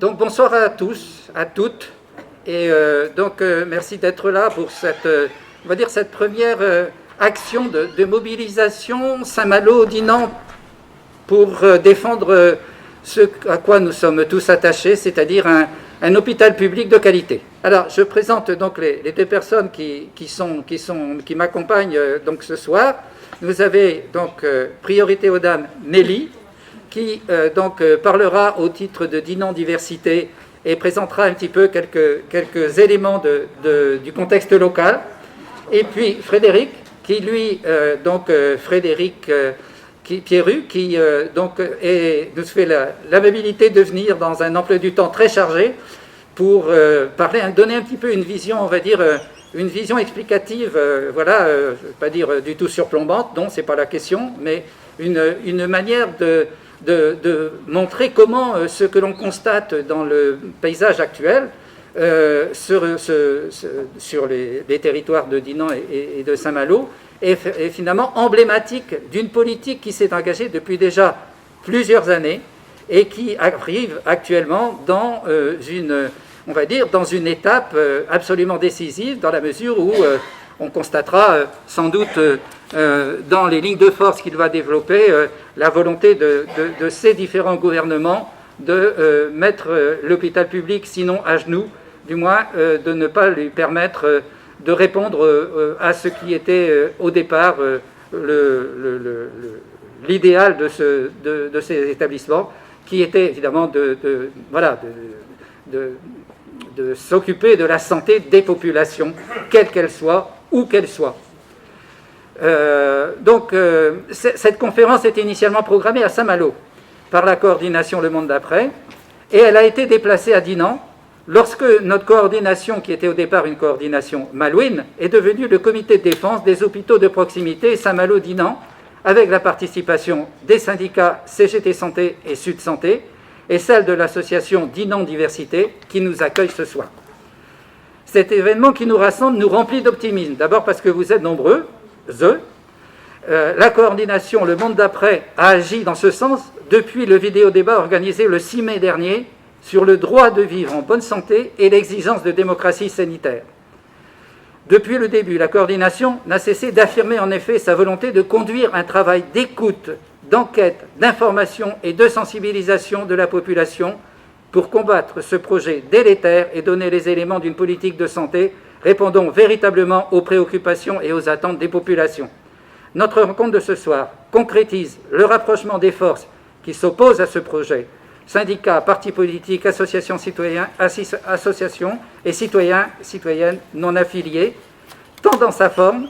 Donc bonsoir à tous, à toutes, et merci d'être là pour cette, on va dire cette première action de mobilisation Saint-Malo-Dinan pour défendre ce à quoi nous sommes tous attachés, c'est-à-dire un hôpital public de qualité. Alors je présente donc les deux personnes qui m'accompagnent donc ce soir. Vous avez donc priorité aux dames Nelly, qui parlera au titre de Dinan Diversité et présentera un petit peu quelques éléments du contexte local. Et puis Frédéric, qui lui, Frédéric Pierru, qui nous fait l'amabilité de venir dans un emploi du temps très chargé pour donner un petit peu une vision, on va dire, une vision explicative, je ne vais pas dire du tout surplombante, non, c'est pas la question, mais une manière de montrer comment ce que l'on constate dans le paysage actuel sur les territoires de Dinan et de Saint-Malo est finalement emblématique d'une politique qui s'est engagée depuis déjà plusieurs années et qui arrive actuellement dans dans une étape absolument décisive, dans la mesure où on constatera sans doute dans les lignes de force qu'il va développer la volonté de ces différents gouvernements de mettre l'hôpital public, sinon à genoux, du moins de ne pas lui permettre de répondre à ce qui était au départ l'idéal de ces établissements, qui était évidemment de s'occuper de la santé des populations, quelles qu'elles soient, où qu'elles soient. Cette conférence était initialement programmée à Saint-Malo par la coordination Le Monde d'après, et elle a été déplacée à Dinan lorsque notre coordination, qui était au départ une coordination malouine, est devenue le comité de défense des hôpitaux de proximité Saint-Malo-Dinan, avec la participation des syndicats CGT Santé et Sud Santé, et celle de l'association Dinan Diversité, qui nous accueille ce soir. Cet événement qui nous rassemble nous remplit d'optimisme, d'abord parce que vous êtes nombreux, la coordination Le Monde d'après a agi dans ce sens depuis le vidéo-débat organisé le 6 mai dernier sur le droit de vivre en bonne santé et l'exigence de démocratie sanitaire. Depuis le début, la coordination n'a cessé d'affirmer en effet sa volonté de conduire un travail d'écoute, d'enquête, d'information et de sensibilisation de la population pour combattre ce projet délétère et donner les éléments d'une politique de santé répondant véritablement aux préoccupations et aux attentes des populations. Notre rencontre de ce soir concrétise le rapprochement des forces qui s'opposent à ce projet, syndicats, partis politiques, associations et citoyennes non affiliés, tant dans sa forme,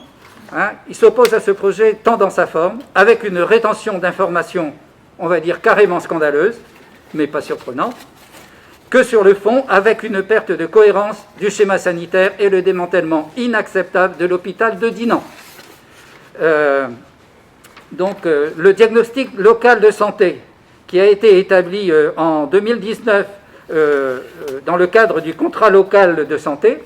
ils s'opposent à ce projet tant dans sa forme, avec une rétention d'informations, on va dire carrément scandaleuse, mais pas surprenante, que sur le fond, avec une perte de cohérence du schéma sanitaire et le démantèlement inacceptable de l'hôpital de Dinan. Le diagnostic local de santé, qui a été établi en 2019 dans le cadre du contrat local de santé,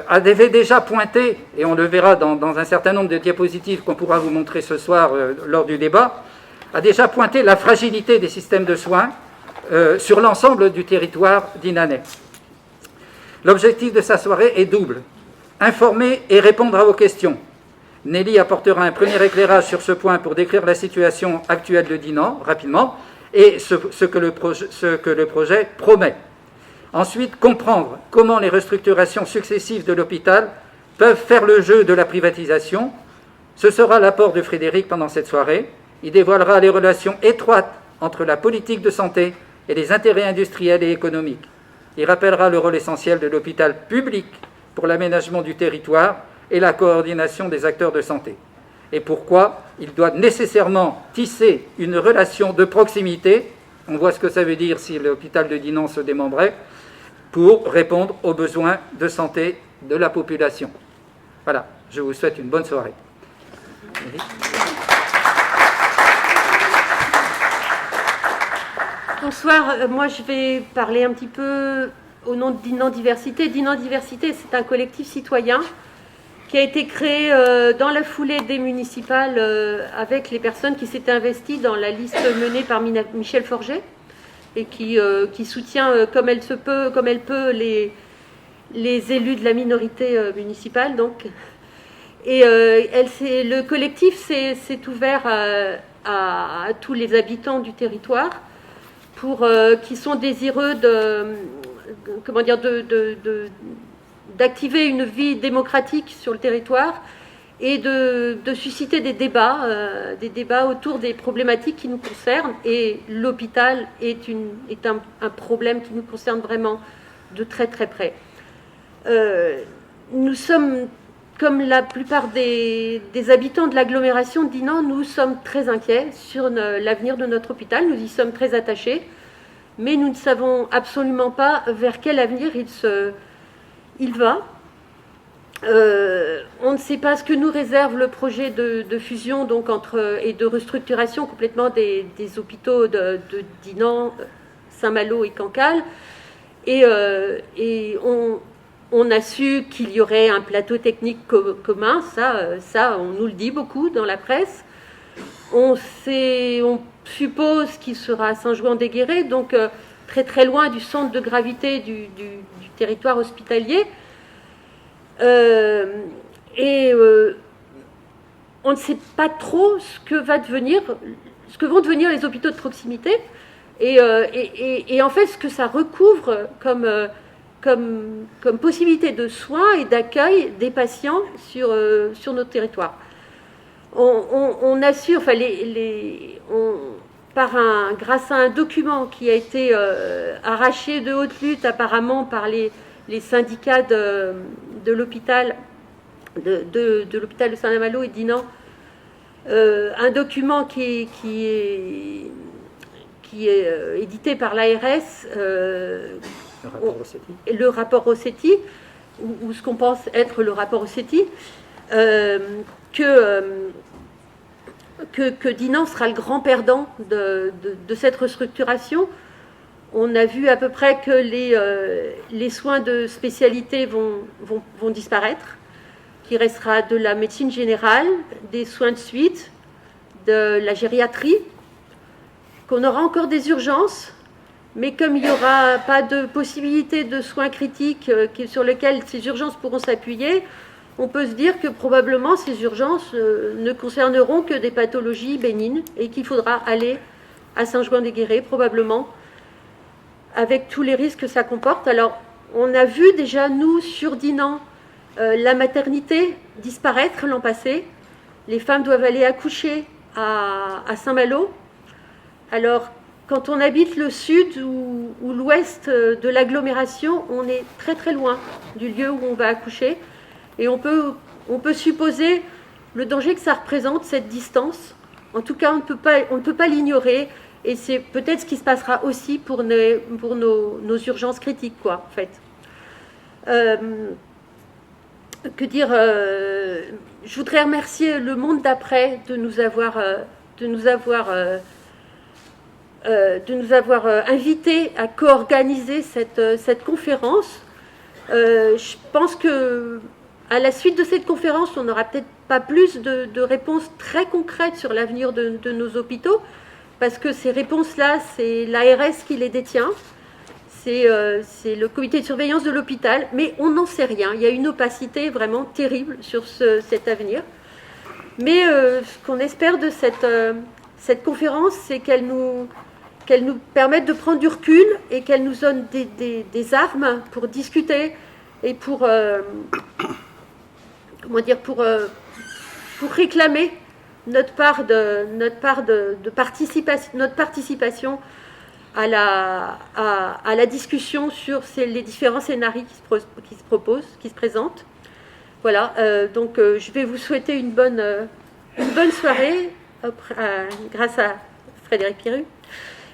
avait déjà pointé, et on le verra dans un certain nombre de diapositives qu'on pourra vous montrer ce soir lors du débat, a déjà pointé la fragilité des systèmes de soins sur l'ensemble du territoire dinanais. L'objectif de sa soirée est double: informer et répondre à vos questions. Nelly apportera un premier éclairage sur ce point pour décrire la situation actuelle de Dinan, rapidement, et ce que le projet promet. Ensuite, comprendre comment les restructurations successives de l'hôpital peuvent faire le jeu de la privatisation. Ce sera l'apport de Frédéric pendant cette soirée. Il dévoilera les relations étroites entre la politique de santé et les intérêts industriels et économiques. Il rappellera le rôle essentiel de l'hôpital public pour l'aménagement du territoire et la coordination des acteurs de santé. Et pourquoi il doit nécessairement tisser une relation de proximité, on voit ce que ça veut dire si l'hôpital de Dinan se démembrait, pour répondre aux besoins de santé de la population. Voilà, je vous souhaite une bonne soirée. Bonsoir, moi je vais parler un petit peu au nom de Dinan Diversité. Dinan Diversité, c'est un collectif citoyen qui a été créé dans la foulée des municipales avec les personnes qui s'étaient investies dans la liste menée par Michel Forget. et qui soutient comme elle peut les élus de la minorité municipale. Donc. Et le collectif s'est ouvert à tous les habitants du territoire qui sont désireux d'activer une vie démocratique sur le territoire et de susciter des débats autour des problématiques qui nous concernent. Et l'hôpital est un problème qui nous concerne vraiment de très très près. Nous sommes, comme la plupart des habitants de l'agglomération de Dinan, nous sommes très inquiets sur l'avenir de notre hôpital. Nous y sommes très attachés, mais nous ne savons absolument pas vers quel avenir il va. On ne sait pas ce que nous réserve le projet de fusion donc, et de restructuration complètement des hôpitaux de Dinan, Saint-Malo et Cancale. Et on a su qu'il y aurait un plateau technique commun, ça, on nous le dit beaucoup dans la presse. On suppose qu'il sera à Saint-Jouan-des-Guérets, donc très très loin du centre de gravité du territoire hospitalier. On ne sait pas trop ce que vont devenir les hôpitaux de proximité, et en fait ce que ça recouvre comme possibilité de soins et d'accueil des patients sur notre territoire. On assure, grâce à un document qui a été arraché de haute lutte apparemment par les syndicats de l'hôpital de l'hôpital de Saint-Malo et Dinan, un document qui est édité par l'ARS, le rapport Rossetti, ou ce qu'on pense être le rapport Rossetti, que Dinan sera le grand perdant de cette restructuration. On a vu à peu près que les soins de spécialité vont disparaître, qu'il restera de la médecine générale, des soins de suite, de la gériatrie, qu'on aura encore des urgences, mais comme il n'y aura pas de possibilité de soins critiques sur lesquels ces urgences pourront s'appuyer, on peut se dire que probablement ces urgences ne concerneront que des pathologies bénignes et qu'il faudra aller à Saint-Jouan-des-Guérets, probablement, avec tous les risques que ça comporte. Alors, on a vu déjà, nous, sur Dinan, la maternité disparaître l'an passé. Les femmes doivent aller accoucher à Saint-Malo. Alors, quand on habite le sud ou l'ouest de l'agglomération, on est très très loin du lieu où on va accoucher. Et on peut supposer le danger que ça représente, cette distance. En tout cas, on ne peut pas l'ignorer. Et c'est peut-être ce qui se passera aussi pour nos urgences critiques, quoi, en fait. Que dire je voudrais remercier le Monde d'après de nous avoir invités à co-organiser cette conférence. Je pense que à la suite de cette conférence, on n'aura peut-être pas plus de réponses très concrètes sur l'avenir de nos hôpitaux, parce que ces réponses-là, c'est l'ARS qui les détient, c'est le comité de surveillance de l'hôpital, mais on n'en sait rien. Il y a une opacité vraiment terrible sur cet avenir. Mais ce qu'on espère de cette conférence, c'est qu'elle nous permette de prendre du recul et qu'elle nous donne des armes pour discuter et pour réclamer notre participation à la discussion sur les différents scénarios qui se présentent. Voilà, donc je vais vous souhaiter une bonne soirée grâce à Frédéric Pierru.